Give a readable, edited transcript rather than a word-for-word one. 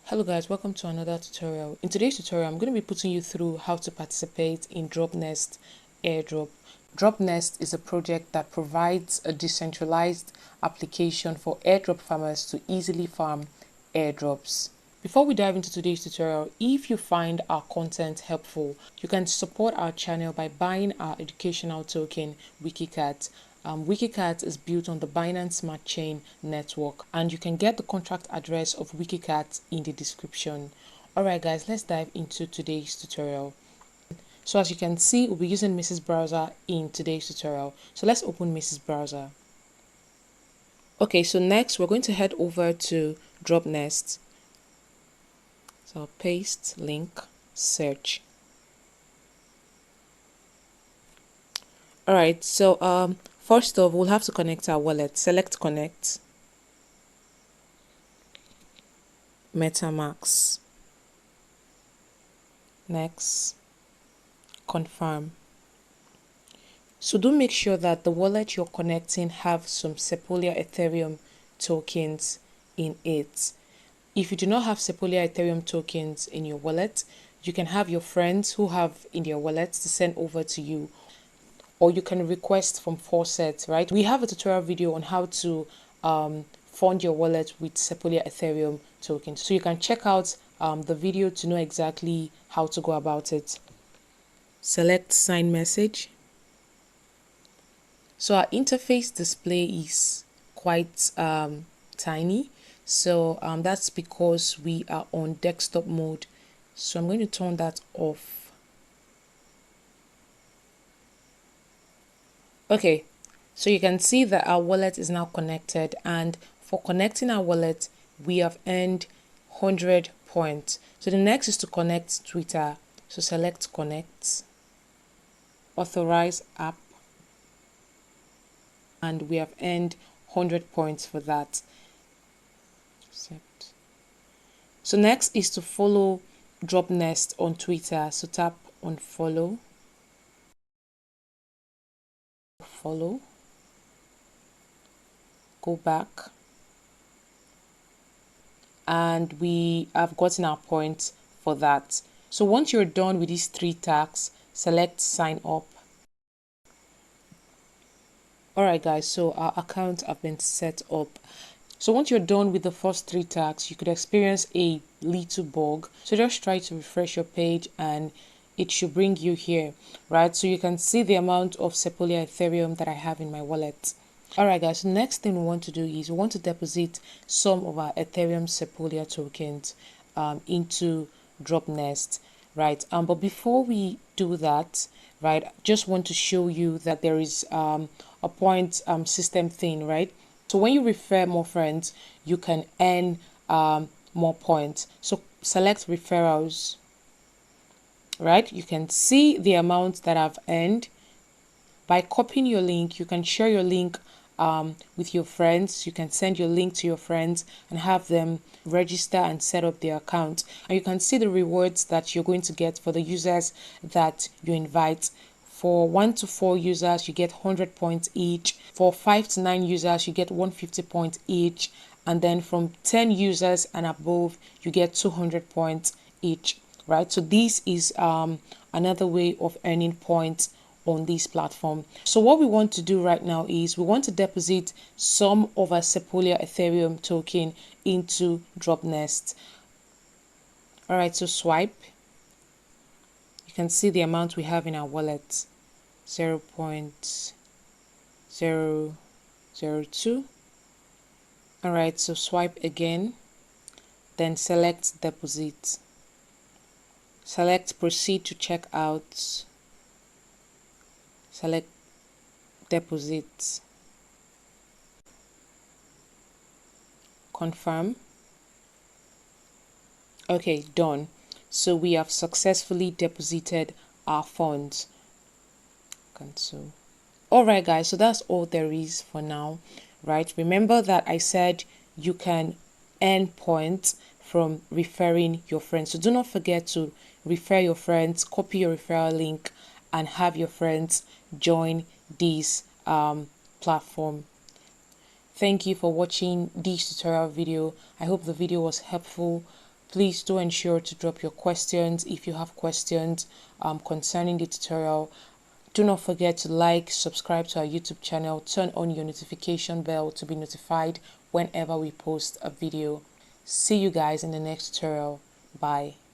Hello guys, welcome to another tutorial. In today's tutorial, I'm going to be putting you through how to participate in Dropnest Airdrop. Dropnest is a project that provides a decentralized application for airdrop farmers to easily farm airdrops. Before we dive into today's tutorial, if you find our content helpful, you can support our channel by buying our educational token, WikiCat. WikiCat is built on the Binance Smart Chain network, and you can get the contract address of WikiCat in the description. Alright guys, let's dive into today's tutorial. So as you can see, we'll be using Mrs. Browser in today's tutorial. So let's open Mrs. Browser. Okay, so next we're going to head over to Dropnest. So I'll paste, link, search. Alright, so first off, we'll have to connect our wallet. Select connect. MetaMask. Next. Confirm. So do make sure that the wallet you're connecting have some Sepolia Ethereum tokens in it. If you do not have Sepolia Ethereum tokens in your wallet, you can have your friends who have in their wallets to send over to you, or you can request from Faucet, right? We have a tutorial video on how to fund your wallet with Sepolia Ethereum tokens. So you can check out the video to know exactly how to go about it. Select sign message. So our interface display is quite tiny. So that's because we are on desktop mode. So I'm going to turn that off. Okay, so you can see that our wallet is now connected, and for connecting our wallet, we have earned 100 points. So the next is to connect Twitter. So select connect, authorize app, and we have earned 100 points for that. Accept. So next is to follow Dropnest on Twitter. So tap on follow. Follow. Go back. And we have gotten our points for that. So once you're done with these 3 tasks, select sign up. Alright guys, so our accounts have been set up. So once you're done with the first 3 tasks, you could experience a little bug. So just try to refresh your page and it should bring you here, right? So you can see the amount of Sepolia Ethereum that I have in my wallet. Alright guys, so next thing we want to do is we want to deposit some of our Ethereum Sepolia tokens into Dropnest, right? But before we do that, right, just want to show you that there is a point system thing, right? So when you refer more friends, you can earn more points. So select referrals, right? You can see the amount that I've earned. By copying your link, you can share your link with your friends. You can send your link to your friends and have them register and set up their account. And you can see the rewards that you're going to get for the users that you invite. For 1 to 4 users, you get 100 points each. For 5 to 9 users, you get 150 points each. And then from 10 users and above, you get 200 points each, right? So this is another way of earning points on this platform. So what we want to do right now is we want to deposit some of our Sepolia Ethereum token into Dropnest. All right, so swipe. You can see the amount we have in our wallet, 0.002. All right, so swipe again, then select deposit. Select proceed to checkout. Select deposit. Confirm. Okay, done. So we have successfully deposited our funds. Cancel. Alright guys, so that's all there is for now, right? Remember that I said you can earn points from referring your friends. So do not forget to refer your friends, copy your referral link, and have your friends join this platform. Thank you for watching this tutorial video. I hope the video was helpful. Please do ensure to drop your questions if you have questions concerning the tutorial. Do not forget to like, subscribe to our YouTube channel, turn on your notification bell to be notified whenever we post a video. See you guys in the next tutorial. Bye.